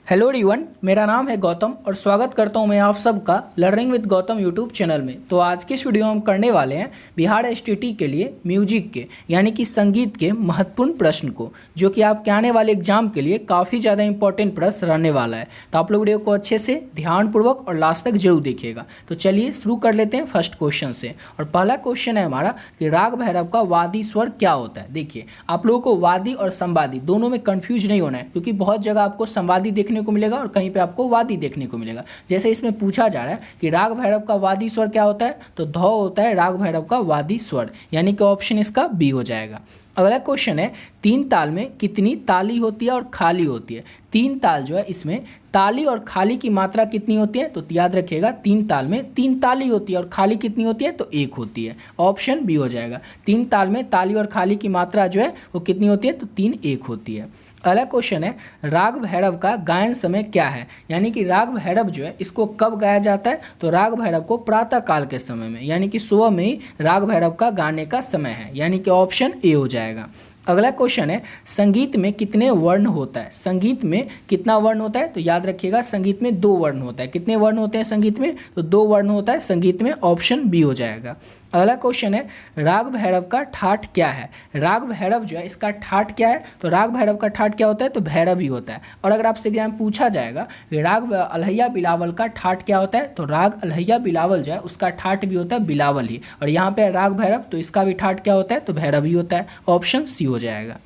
Hello everyone, मेरा नाम है गौतम और स्वागत करता हूं मैं आप सबका learning with Gautam YouTube channel में। तो आज की इस वीडियो में हम करने वाले हैं बिहार एसटीटी के लिए म्यूजिक के यानी कि संगीत के महत्वपूर्ण प्रश्न को, जो कि आपके आने वाले एग्जाम के लिए काफ़ी ज़्यादा इंपॉर्टेंट प्रश्न रहने वाला है। तो आप लोग वीडियो को अच्छे से ध्यानपूर्वक और लास्ट तक जरूर देखिएगा। तो चलिए शुरू कर लेते हैं फर्स्ट क्वेश्चन से। और पहला क्वेश्चन है हमारा कि राग भैरव का वादी स्वर क्या होता है। देखिए, आप लोगों को वादी और संवादी दोनों में कन्फ्यूज नहीं होना है, क्योंकि बहुत जगह आपको संवादी देखने को मिलेगा और कहीं पे आपको वादी देखने को मिलेगा। जैसे इसमें पूछा जा रहा है कि राग भैरव का वादी स्वर क्या होता है, तो ध होता है राग भैरव का वादी स्वर, यानी कि ऑप्शन इसका बी हो जाएगा। अगला क्वेश्चन है, तीन ताल में कितनी ताली होती है और खाली होती है। तीन ताल जो है, इसमें ताली और खाली की मात्रा कितनी होती है, तो याद रखिएगा तीन ताल में तीन ताली होती है और खाली कितनी होती है, तो एक होती है। ऑप्शन बी हो जाएगा। तीन ताल में ताली और खाली की मात्रा जो है वो कितनी होती है, तो तीन एक होती है। अगला क्वेश्चन है, राग भैरव का गायन समय क्या है। यानी कि राग भैरव जो है इसको कब गाया जाता है, तो राग भैरव को प्रातः काल के समय में, यानी कि सुबह में ही राग भैरव का गाने का समय है, यानी कि ऑप्शन ए हो जाएगा। अगला क्वेश्चन है, संगीत में कितने वर्ण होता है। संगीत में कितना वर्ण होता है, तो याद रखिएगा संगीत में दो वर्ण होता है। कितने वर्ण होते हैं संगीत में, तो दो वर्ण होता है संगीत में, ऑप्शन बी हो जाएगा। अगला क्वेश्चन है, राग भैरव का ठाठ क्या है। राग भैरव जो है इसका ठाठ क्या है, तो राग भैरव का ठाठ क्या होता है, तो भैरव ही होता है। और अगर आपसे एग्जाम पूछा जाएगा कि राग अलहैया बिलावल का ठाठ क्या होता है, तो राग अलहैया बिलावल जो है उसका ठाठ भी होता है बिलावल ही। और यहाँ पे राग भैरव, तो इसका भी ठाठ क्या होता है, तो भैरव ही होता है। ऑप्शन सी हो जाएगा।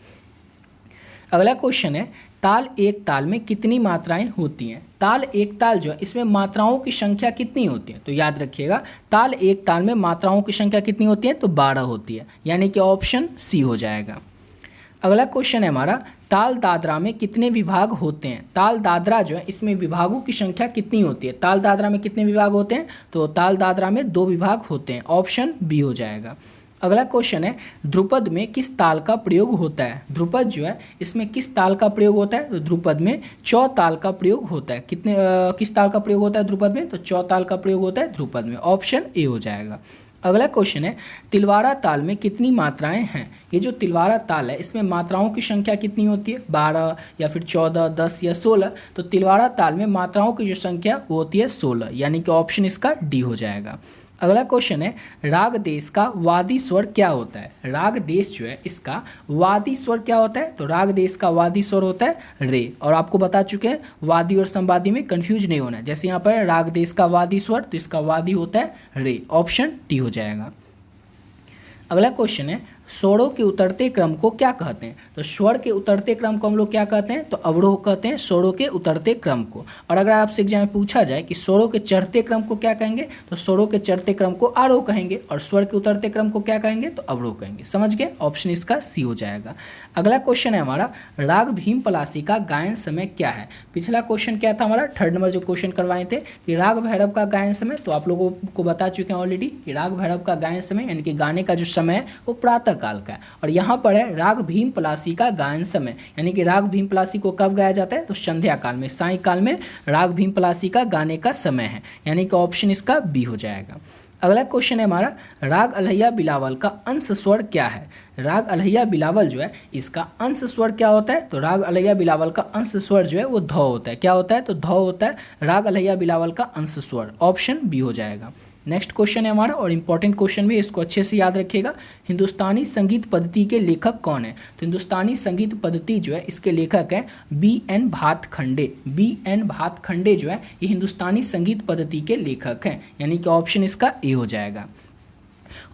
अगला क्वेश्चन है, ताल एक ताल में कितनी मात्राएं होती हैं। ताल एक ताल जो है इसमें मात्राओं की संख्या कितनी होती है, तो याद रखिएगा ताल एक ताल में मात्राओं की संख्या कितनी होती है, तो 12 होती है, यानी कि ऑप्शन सी हो जाएगा। अगला क्वेश्चन है हमारा, ताल दादरा में कितने विभाग होते हैं। ताल दादरा जो है इसमें विभागों की संख्या कितनी होती है। ताल दादरा में कितने विभाग होते हैं, तो ताल दादरा में 2 विभाग होते हैं। ऑप्शन बी हो जाएगा। अगला क्वेश्चन है, ध्रुपद में किस ताल का प्रयोग होता है। ध्रुपद जो है इसमें किस ताल का प्रयोग होता है, तो ध्रुपद में चौताल का प्रयोग होता है। किस ताल का प्रयोग होता है ध्रुपद में, तो चौताल का प्रयोग होता है ध्रुपद में। ऑप्शन ए हो जाएगा। अगला क्वेश्चन है, तिलवाड़ा ताल में कितनी मात्राएं हैं। ये जो तिलवाड़ा ताल है इसमें मात्राओं की संख्या कितनी होती है, 12 या फिर 14, 10 या 16। तो तिलवाड़ा ताल में मात्राओं की जो संख्या वो होती है 16, यानी कि ऑप्शन इसका डी हो जाएगा। अगला क्वेश्चन है, राग देश का वादी स्वर क्या होता है। राग देश जो है इसका वादी स्वर क्या होता है, तो राग देश का वादी स्वर होता है रे। और आपको बता चुके हैं वादी और संवादी में कंफ्यूज नहीं होना है। जैसे यहाँ पर राग देश का वादी स्वर, तो इसका वादी होता है रे। ऑप्शन टी हो जाएगा। अगला क्वेश्चन है, स्वरों के उतरते क्रम को क्या कहते हैं। तो स्वर के उतरते क्रम को हम लोग क्या कहते हैं, तो अवरोह कहते हैं स्वरों के उतरते क्रम को। और अगर आपसे एग्जाम में पूछा जाए कि स्वरों के चढ़ते क्रम को क्या कहेंगे, तो स्वरों के चढ़ते क्रम को आरोह कहेंगे, और स्वर के उतरते क्रम को क्या कहेंगे, तो अवरोह कहेंगे। समझ गए, ऑप्शन इसका सी हो जाएगा। अगला क्वेश्चन है हमारा, राग भीम पलासी का गायन समय क्या है। पिछला क्वेश्चन क्या था हमारा, थर्ड नंबर जो क्वेश्चन करवाए थे कि राग भैरव का गायन समय, तो आप लोगों को बता चुके हैं ऑलरेडी कि राग भैरव का गायन समय यानी कि गाने का जो समय है वो प्रातः काल का है। और यहाँ पर है राग भीम पलासी का गायन समय, यानी कि राग भीम पलासी को कब गाया जाता है, तो संध्या काल में, साय काल में राग भीम पलासी का गाने का समय है, यानी कि ऑप्शन इसका बी हो जाएगा। अगला क्वेश्चन है हमारा, राग अलहैया बिलावल का अंश स्वर क्या है। राग अलहैया बिलावल जो है इसका अंश स्वर क्या होता है, तो राग अलहैया बिलावल का अंश स्वर जो है वो ध होता है। क्या होता है, तो ध होता है राग अलहैया बिलावल का अंश स्वर। ऑप्शन बी हो जाएगा। नेक्स्ट क्वेश्चन है हमारा, और इंपॉर्टेंट क्वेश्चन भी, इसको अच्छे से याद रखिएगा। हिंदुस्तानी संगीत पद्धति के लेखक कौन है। तो हिंदुस्तानी संगीत पद्धति जो है इसके लेखक हैं बी.एन. भातखंडे। बी.एन. भातखंडे जो है ये हिंदुस्तानी संगीत पद्धति के लेखक हैं, यानी कि ऑप्शन इसका ए हो जाएगा।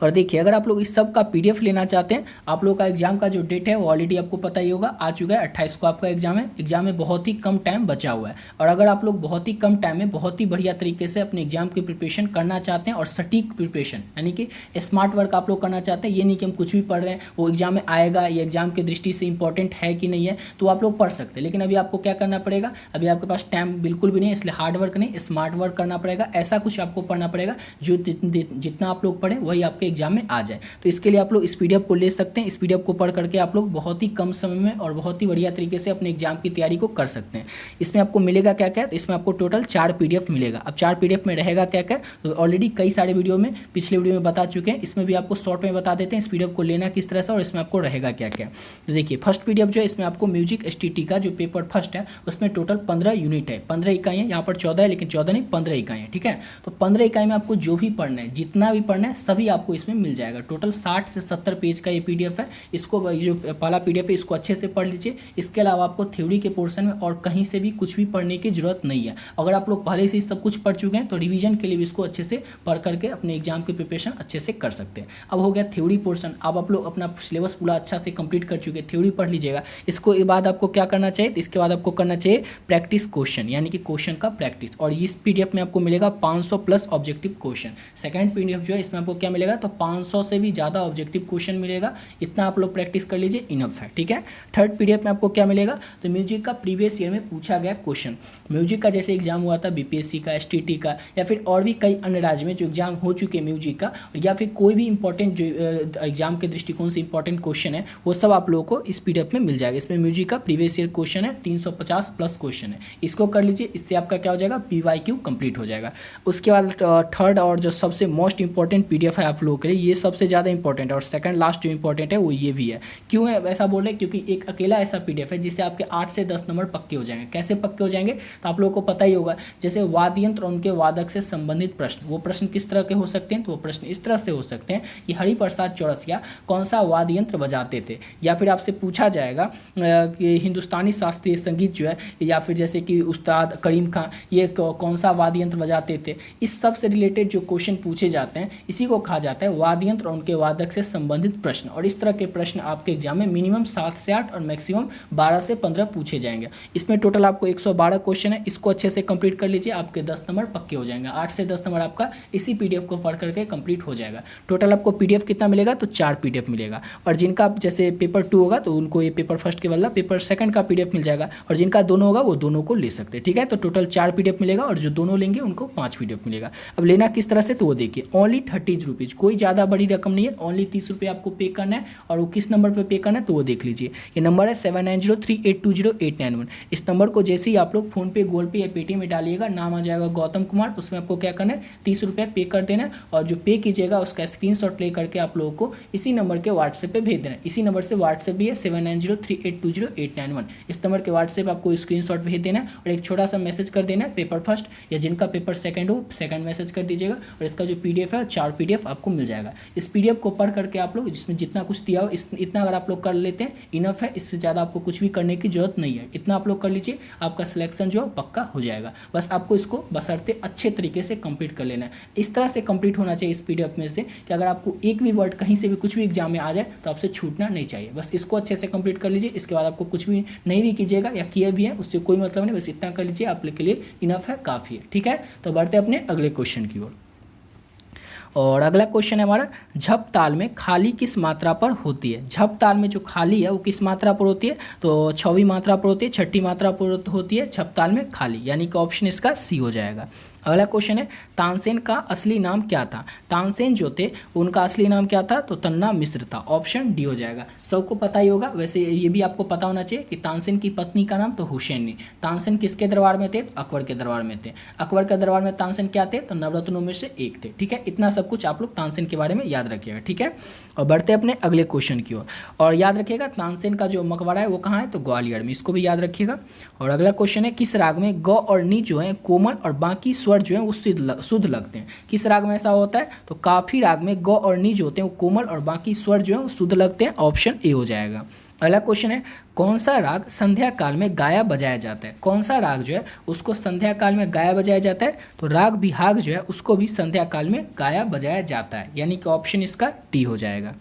और देखिए, अगर आप लोग इस सब का पीडीएफ लेना चाहते हैं, आप लोग का एग्जाम का जो डेट है वो ऑलरेडी आपको पता ही होगा, आ चुका है। 28 को आपका एग्जाम है। एग्जाम में बहुत ही कम टाइम बचा हुआ है। और अगर आप लोग बहुत ही कम टाइम में बहुत ही बढ़िया तरीके से अपने एग्जाम की प्रिपरेशन करना चाहते हैं, और सटीक प्रिपरेशन यानी कि स्मार्ट वर्क आप लोग करना चाहते हैं, ये नहीं कि हम कुछ भी पढ़ रहे हैं वो एग्जाम में आएगा, ये एग्जाम की दृष्टि से इंपॉर्टेंट है कि नहीं है, तो आप लोग पढ़ सकते हैं। लेकिन अभी आपको क्या करना पड़ेगा, अभी आपके पास टाइम बिल्कुल भी नहीं है, इसलिए हार्ड वर्क नहीं, स्मार्ट वर्क करना पड़ेगा। ऐसा कुछ आपको पढ़ना पड़ेगा जो जितना आप लोग पढ़ें वही आपके एग्जाम में आ जाए। तो इसके लिए आप लोग इस PDF को ले सकते हैं। इस PDF को पढ़ करके आप लोग बहुत ही कम समय में और बहुत ही बढ़िया तरीके से अपने एग्जाम की तैयारी को कर सकते हैं। इसमें आपको मिलेगा क्या क्या, तो इसमें आपको टोटल 4 PDF मिलेगा। अब 4 PDF में रहेगा क्या क्या, तो ऑलरेडी कई सारे वीडियो में पिछले वीडियो में बता चुके हैं, इसमें भी आपको शॉर्ट में बता देते हैं इस PDF को लेना किस तरह से और इसमें आपको रहेगा क्या क्या। तो देखिए फर्स्ट PDF जो है इसमें आपको म्यूजिक STT का जो पेपर फर्स्ट है उसमें टोटल 15 यूनिट है, 15 इकाई है। यहाँ पर 14 है लेकिन 14 नहीं 15 इकाई है, ठीक है। तो 15 इकाई में आपको जो भी पढ़ना है, जितना भी पढ़ना है सभी आपको इसमें मिल जाएगा। टोटल 60 से 70 पेज का ये PDF है। इसको जो पहला PDF है इसको अच्छे से पढ़ लीजिए। इसके अलावा आपको थ्योरी के पोर्शन में और कहीं से भी कुछ भी पढ़ने की जरूरत नहीं है। अगर आप लोग पहले से ही सब कुछ पढ़ चुके हैं तो रिवीजन के लिए भी इसको अच्छे से पढ़ करके अपने एग्जाम की प्रिपरेशन अच्छे से कर सकते हैं। अब हो गया थ्योरी पोर्शन। अब आप लोग अपना सिलेबस पूरा अच्छा से कंप्लीट कर चुके हैं, थ्योरी पढ़ लीजिएगा। इसको बाद आपको क्या करना चाहिए, तो इसके बाद आपको करना चाहिए प्रैक्टिस क्वेश्चन, यानी कि क्वेश्चन का प्रैक्टिस। और इस PDF में आपको मिलेगा 500 plus objective question. Second PDF जो है इसमें आपको क्या मिलेगा, तो 500 से भी ज़्यादा ऑब्जेक्टिव क्वेश्चन मिलेगा। इतना आप लोग प्रैक्टिस कर लीजिए, इनफ है, ठीक है। थर्ड PDF में आपको क्या मिलेगा, तो म्यूजिक का प्रीवियस ईयर में पूछा गया क्वेश्चन। म्यूजिक का जैसे एग्जाम हुआ था BPSC का, STT का, या फिर और भी कई अन्य राज्य में जो एग्जाम हो चुके हैं म्यूजिक का, या फिर कोई भी इंपॉर्टेंट जो एग्जाम के दृष्टिकोण से इंपॉर्टेंट क्वेश्चन है वो सब आप लोगों को इस PDF में मिल जाएगा। इसमें म्यूजिक का प्रीवियस ईयर क्वेश्चन है, 350 प्लस क्वेश्चन है। इसको कर लीजिए, इससे आपका क्या हो जाएगा, PYQ कंप्लीट हो जाएगा। उसके बाद थर्ड और जो सबसे मोस्ट इंपॉर्टेंट PDF है आप लोगों के लिए, ये सबसे ज़्यादा इंपॉर्टेंट है और सेकंड लास्ट जो इंपॉर्टेंट है वो ये भी है। क्यों है ऐसा बोल रहे हैं, क्योंकि एक अकेला ऐसा PDF है जिससे आपके 8 से 10 नंबर पक्के हो जाएंगे। कैसे पक्के हो जाएंगे, तो आप लोगों को पता ही होगा, जैसे वाद्य यंत्र और उनके वादक से संबंधित प्रश्न, वो प्रश्न किस तरह के हो सकते हैं, तो वो प्रश्न इस तरह से हो सकते हैं कि हरिप्रसाद चौरसिया कौन सा वाद्य यंत्र बजाते थे, या फिर आपसे पूछा जाएगा कि हिंदुस्तानी शास्त्रीय संगीत जो है, या फिर जैसे कि उस्ताद करीम खान ये कौन सा वाद्य यंत्र बजाते थे। इस सब से रिलेटेड जो क्वेश्चन पूछे जाते हैं इसी को कहा जाता है वाद्य यंत्र और उनके वादक से संबंधित प्रश्न। और इस तरह के प्रश्न आपके एग्जाम में मिनिमम 7 से 8 और मैक्सिमम 12 से 15 पूछे जाएंगे। इसमें टोटल आपको 112 क्वेश्चन है, इसको अच्छे से कंप्लीट कर लीजिए, आपके 10 नंबर पक्के हो जाएंगे। 8 से 10 नंबर आपका इसी PDF को पढ़ करके कंप्लीट हो जाएगा। टोटल आपको PDF कितना मिलेगा, तो 4 PDF मिलेगा। और जिनका जैसे पेपर 2 होगा तो उनको ये पेपर फर्स्ट के बदला पेपर सेकंड का PDF मिल जाएगा, और जिनका दोनों होगा वो दोनों को ले सकते हैं, ठीक है। तो टोटल 4 PDF मिलेगा और जो दोनों लेंगे उनको 5 PDF मिलेगा। अब लेना किस तरह से, तो वो देखिए ओनली 30 रुपीज़, कोई ज़्यादा बड़ी रकम नहीं है, ओनली 30 रुपये आपको पे करना है। और वो किस नंबर पर पे करना है, तो वो देख लीजिए, ये नंबर है 7903820891। इस नंबर को जैसे ही आप लोग फोनपे, गूगल पे या पेटीएम में डालिएगा, नाम आ जाएगा गौतम कुमार, उसमें आपको क्या करना है 30 रुपये पे कर देना है। और जो पे कीजिएगा उसका स्क्रीनशॉट ले करके आप लोगों को इसी नंबर के व्हाट्सएप पे भेज देना है। इसी नंबर से व्हाट्सएप भी है 7903820891। इस नंबर के व्हाट्सएप आपको स्क्रीनशॉट भेज देना है और एक छोटा सा मैसेज कर देना है पेपर फर्स्ट, या जिनका पेपर सेकंड हो सेकंड मैसेज कर दीजिएगा। और इसका जो PDF है 4 PDF आपको मिल जाएगा। इस PDF को पढ़ करके आप लोग जिसमें जितना कुछ दिया हो इतना अगर आप लोग कर लेते हैं इनफ है, इससे ज़्यादा आपको कुछ भी करने की जरूरत नहीं है। इतना आप लोग कर लीजिए, आपका सिलेक्शन जो पक्का हो जाएगा। बस आपको इसको बशर्ते अच्छे तरीके से कंप्लीट कर लेना है। इस तरह से कंप्लीट होना चाहिए इस PDF में से कि अगर आपको एक भी वर्ड कहीं से भी कुछ भी एग्जाम में आ जाए तो आपसे छूटना नहीं चाहिए। बस इसको अच्छे से कंप्लीट कर लीजिए। इसके बाद आपको कुछ भी नहीं भी कीजिएगा या किए भी है उससे कोई मतलब नहीं, बस इतना कर लीजिए, आप लोग के लिए इनफ है, काफ़ी है, ठीक है। तो बढ़ते अपने अगले क्वेश्चन की ओर। और अगला क्वेश्चन है हमारा, झप ताल में खाली किस मात्रा पर होती है। झप ताल में जो खाली है वो किस मात्रा पर होती है, तो 6वीं मात्रा पर होती है, 6ठी मात्रा पर होती है झप ताल में खाली, यानी कि ऑप्शन इसका C हो जाएगा। अगला क्वेश्चन है, तानसेन का असली नाम क्या था। तानसेन जो थे उनका असली नाम क्या था, तो तन्ना मिश्र था, ऑप्शन D हो जाएगा। सबको पता ही होगा, वैसे ये भी आपको पता होना चाहिए कि तानसेन की पत्नी का नाम तो हुसैनी। तानसेन किसके दरबार में थे, तो अकबर के दरबार में थे। अकबर के दरबार में तानसेन क्या थे, तो नवरत्नों में से एक थे, ठीक है। इतना सब कुछ आप लोग तानसेन के बारे में याद रखिएगा, ठीक है। और बढ़ते अपने अगले क्वेश्चन की ओर। और याद रखिएगा तानसेन का जो मकबरा है वो कहाँ है, तो ग्वालियर में, इसको भी याद रखिएगा। और अगला क्वेश्चन है, किस राग में ग और नी जो है कोमल और बाकी स्वर जो है वो शुद्ध लगते हैं। किस राग में ऐसा होता है, तो काफी राग में ग और नी जो होते हैं वो कोमल और बाकी स्वर जो है वो शुद्ध लगते हैं, ऑप्शन A हो जाएगा। अगला क्वेश्चन है, कौन सा राग संध्या काल में गाया बजाया जाता है। कौन सा राग जो है उसको संध्या काल में गाया बजाया जाता है, तो राग बिहाग जो है उसको भी संध्या काल में गाया बजाया जाता है, यानी कि ऑप्शन इसका D हो जाएगा।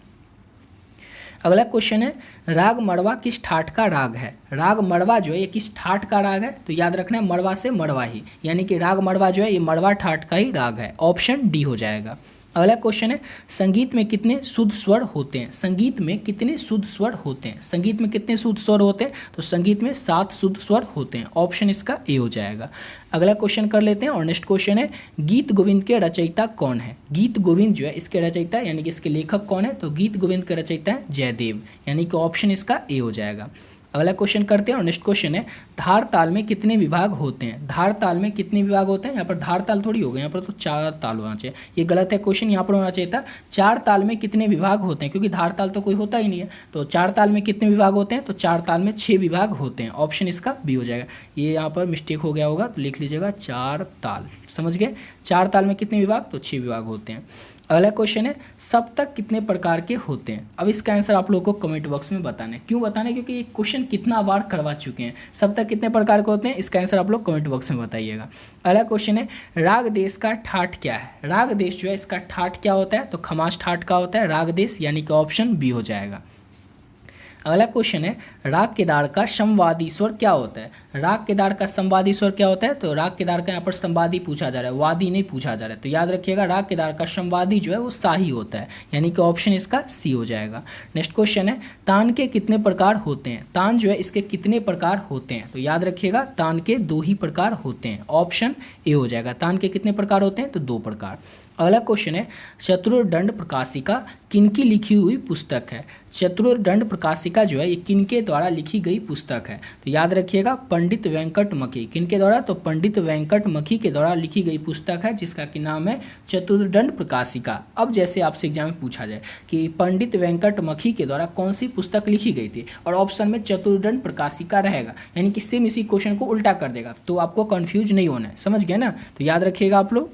अगला क्वेश्चन है, राग मड़वा किस ठाट का राग है। राग मड़वा जो है ये किस ठाट का राग है, तो याद रखना है मड़वा से मड़वा ही, यानी कि राग मड़वा जो है ये मड़वा ठाट का ही राग है, ऑप्शन D हो जाएगा। अगला क्वेश्चन है संगीत में कितने शुद्ध स्वर होते हैं? संगीत में कितने शुद्ध स्वर होते हैं? संगीत में कितने शुद्ध स्वर होते हैं? तो संगीत में 7 शुद्ध स्वर होते हैं। ऑप्शन इसका ए हो जाएगा। अगला क्वेश्चन कर लेते हैं और नेक्स्ट क्वेश्चन है गीत गोविंद के रचयिता कौन है? गीत गोविंद जो है इसके रचयिता यानी कि इसके लेखक कौन है? तो गीत गोविंद के रचयिता है जयदेव, यानी कि ऑप्शन इसका ए हो जाएगा। अगला क्वेश्चन करते हैं और नेक्स्ट क्वेश्चन है धार ताल में कितने विभाग होते हैं? धार ताल में कितने विभाग होते हैं? यहाँ पर धार ताल थोड़ी हो गए, यहाँ पर तो 4 ताल होना चाहिए, ये गलत है क्वेश्चन, यहाँ पर होना चाहिए था 4 ताल में कितने विभाग होते हैं, क्योंकि धार ताल तो कोई होता ही नहीं है। तो 4 ताल में कितने विभाग होते हैं? तो 4 ताल में 6 विभाग होते हैं। ऑप्शन इसका बी हो जाएगा। ये यहाँ पर मिस्टेक हो गया होगा तो लिख लीजिएगा 4 ताल, समझ गए? 4 ताल में कितने विभाग? तो 6 विभाग होते हैं। अगला क्वेश्चन है सप्तक कितने प्रकार के होते हैं? अब इसका आंसर आप लोगों को कमेंट बॉक्स में बताना है। क्यों बताना है? क्योंकि ये क्वेश्चन कितना बार करवा चुके हैं। सप्तक कितने प्रकार के होते हैं, इसका आंसर आप लोग कमेंट बॉक्स में बताइएगा। अगला क्वेश्चन है राग देश का ठाठ क्या है? राग देश जो है इसका ठाठ क्या होता है? तो खमास ठाठ का होता है राग देश, यानी कि ऑप्शन बी हो जाएगा। अगला क्वेश्चन है राग केदार का संवादी स्वर क्या होता है? राग केदार का संवादी स्वर क्या होता है? तो राग केदार का यहाँ पर संवादी पूछा जा रहा है, वादी नहीं पूछा जा रहा है। तो याद रखिएगा राग केदार का संवादी जो है वो शाही होता है, यानी कि ऑप्शन इसका सी हो जाएगा। नेक्स्ट क्वेश्चन है तान के कितने प्रकार होते हैं? तान जो है इसके कितने प्रकार होते हैं? तो याद रखिएगा तान के 2 ही प्रकार होते हैं। ऑप्शन ए हो जाएगा। तान के कितने प्रकार होते हैं? तो 2 प्रकार। अगला क्वेश्चन है चतुर्दंड प्रकाशिका किनकी लिखी हुई पुस्तक है? चतुर्दंड प्रकाशिका जो है ये किनके द्वारा लिखी गई पुस्तक है? तो याद रखिएगा पंडित वेंकटमखी। किनके द्वारा? तो पंडित वेंकटमखी के द्वारा लिखी गई पुस्तक है, जिसका कि नाम है चतुर्दंड प्रकाशिका। अब जैसे आपसे एग्जाम में पूछा जाए कि पंडित वेंकटमखी के द्वारा कौन सी पुस्तक लिखी गई थी और ऑप्शन में चतुर्दंड प्रकाशिका रहेगा, यानी कि सेम इसी क्वेश्चन को उल्टा कर देगा, तो आपको कन्फ्यूज नहीं होना है, समझ गए ना? तो याद रखिएगा आप लोग।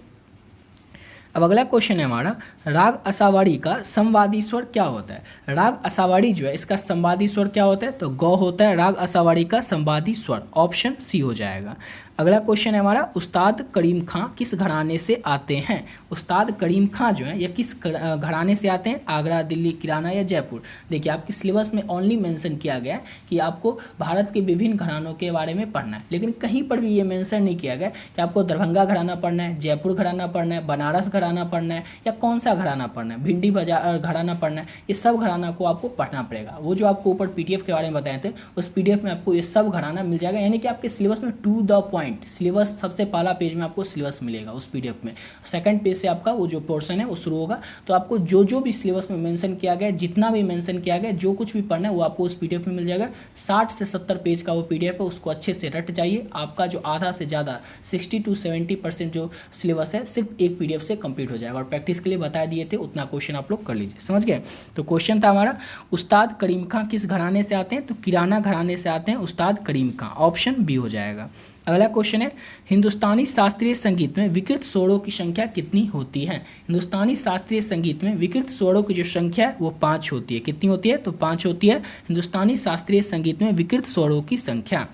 अब अगला क्वेश्चन है हमारा राग असावाड़ी का संवादी स्वर क्या होता है? राग असावाड़ी जो है इसका संवादी स्वर क्या होता है? तो गौ होता है राग असावाड़ी का संवादी स्वर। ऑप्शन सी हो जाएगा। अगला क्वेश्चन है हमारा उस्ताद करीम खां किस घराने से आते हैं? उस्ताद करीम खां जो है ये किस घराने से आते हैं? आगरा, दिल्ली, किराना या जयपुर? देखिए आपके सिलेबस में ओनली मेंशन किया गया है कि आपको भारत के विभिन्न घरानों के बारे में पढ़ना है, लेकिन कहीं पर भी ये मेंशन नहीं किया गया कि आपको दरभंगा घराना पढ़ना है, जयपुर घराना पढ़ना है, बनारस घराना पढ़ना है या कौन सा घराना पढ़ना है, भिंडी बाजार घराना पढ़ना है। ये सब घराना को आपको पढ़ना पड़ेगा। वो जो आपको ऊपर PDF के बारे में बताए थे उस PDF में आपको ये सब घराना मिल जाएगा, यानी कि आपके सिलेबस में टू द पॉइंट सिलेबस सबसे पहला पेज में आपको सिलेबस मिलेगा उस PDF में। सेकंड पेज से आपका वो जो पोर्शन है वो शुरू होगा। तो आपको जो जो भी सिलेबस में मेंशन किया गया, जितना भी मेंशन किया गया, जो कुछ भी पढ़ना है वो आपको उस PDF में मिल जाएगा। 60 से 70 पेज का वो PDF है, उसको अच्छे से रट जाइए। आपका जो आधा से ज़्यादा 60 to 70% जो सिलेबस है सिर्फ एक PDF से कंप्लीट हो जाएगा। और प्रैक्टिस के लिए बता दिए थे उतना क्वेश्चन आप लोग कर लीजिए, समझ गए? तो क्वेश्चन था हमारा उस्ताद करीम खां किस घराने से आते हैं? तो किराना घराने से आते हैं उस्ताद करीम खां। ऑप्शन बी हो जाएगा। अगला क्वेश्चन है हिंदुस्तानी शास्त्रीय संगीत में विकृत स्वरों की संख्या कितनी होती है? हिंदुस्तानी शास्त्रीय संगीत में विकृत स्वरों की जो संख्या है वो 5 होती है। कितनी होती है? तो 5 होती है हिंदुस्तानी शास्त्रीय संगीत में विकृत स्वरों की संख्या।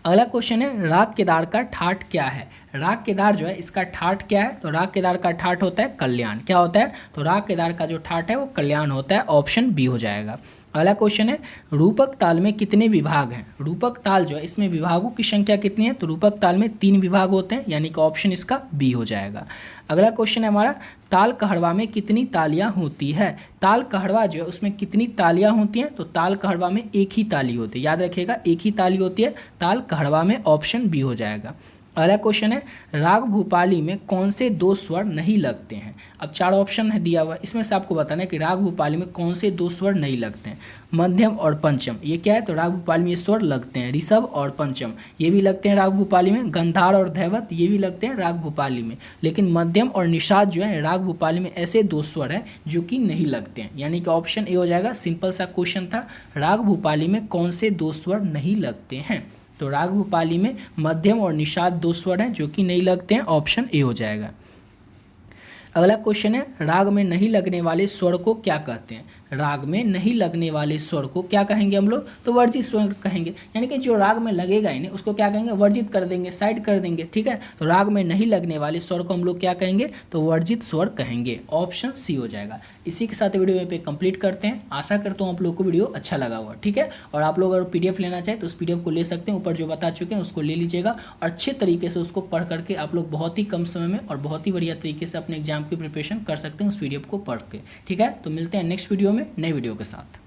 अगला क्वेश्चन है राग केदार का ठाठ क्या है? राग केदार जो है इसका ठाठ क्या है? तो राग केदार का ठाठ होता है कल्याण। क्या होता है? तो राग केदार का जो ठाठ है वो कल्याण होता है। ऑप्शन बी हो जाएगा। अगला क्वेश्चन है रूपक ताल में कितने विभाग हैं? रूपक ताल जो है इसमें विभागों की संख्या कितनी है? तो रूपक ताल में 3 विभाग होते हैं, यानी कि ऑप्शन इसका बी हो जाएगा। अगला क्वेश्चन है हमारा ताल कहड़वा में कितनी तालियां होती है? ताल कहड़वा जो है उसमें कितनी तालियां होती हैं? तो ताल कहड़वा में एक ही ताली होती है। याद रखिएगा एक ही ताली होती है ताल कहड़वा में। ऑप्शन बी हो जाएगा। अगला क्वेश्चन है राग भूपाली में कौन से 2 स्वर नहीं लगते हैं? अब 4 ऑप्शन है दिया हुआ, इसमें से आपको बताना है कि राग भूपाली में कौन से 2 स्वर नहीं लगते हैं। मध्यम और पंचम ये क्या है? तो राग भूपाली में ये स्वर लगते हैं। ऋषभ और पंचम ये भी लगते हैं राग भूपाली में। गंधार और धैवत ये भी लगते हैं राग भूपाली में। लेकिन मध्यम और निषाद जो है राग भूपाली में ऐसे 2 स्वर हैं जो कि नहीं लगते हैं, यानी कि ऑप्शन ए हो जाएगा। सिंपल सा क्वेश्चन था, राग भूपाली में कौन से 2 स्वर नहीं लगते हैं? तो राग भूपाली में मध्यम और निषाद 2 स्वर हैं जो कि नहीं लगते हैं। ऑप्शन ए हो जाएगा। अगला क्वेश्चन है राग में नहीं लगने वाले स्वर को क्या कहते हैं? राग में नहीं लगने वाले स्वर को क्या कहेंगे हम लोग, तो वर्जित स्वर कहेंगे। यानी कि जो राग में लगेगा ही नहीं उसको क्या कहेंगे, वर्जित कर देंगे, साइड कर देंगे। ठीक है, तो राग में नहीं लगने वाले स्वर को हम लोग क्या कहेंगे, तो वर्जित स्वर कहेंगे। ऑप्शन सी हो जाएगा। इसी के साथ वीडियो पे कंप्लीट करते हैं। आशा करता हूँ आप लोग को वीडियो अच्छा लगा हुआ। ठीक है, और आप लोग अगर पीडीएफ लेना चाहें तो उस पीडीएफ को ले सकते हैं, ऊपर जो बता चुके हैं उसको ले लीजिएगा और अच्छे तरीके से उसको पढ़ करके आप लोग बहुत ही कम समय में और बहुत ही बढ़िया तरीके से अपने एग्जाम की प्रिपरेशन कर सकते हैं उस पीडीएफ को पढ़ के। ठीक है, तो मिलते हैं नेक्स्ट वीडियो में नए वीडियो के साथ।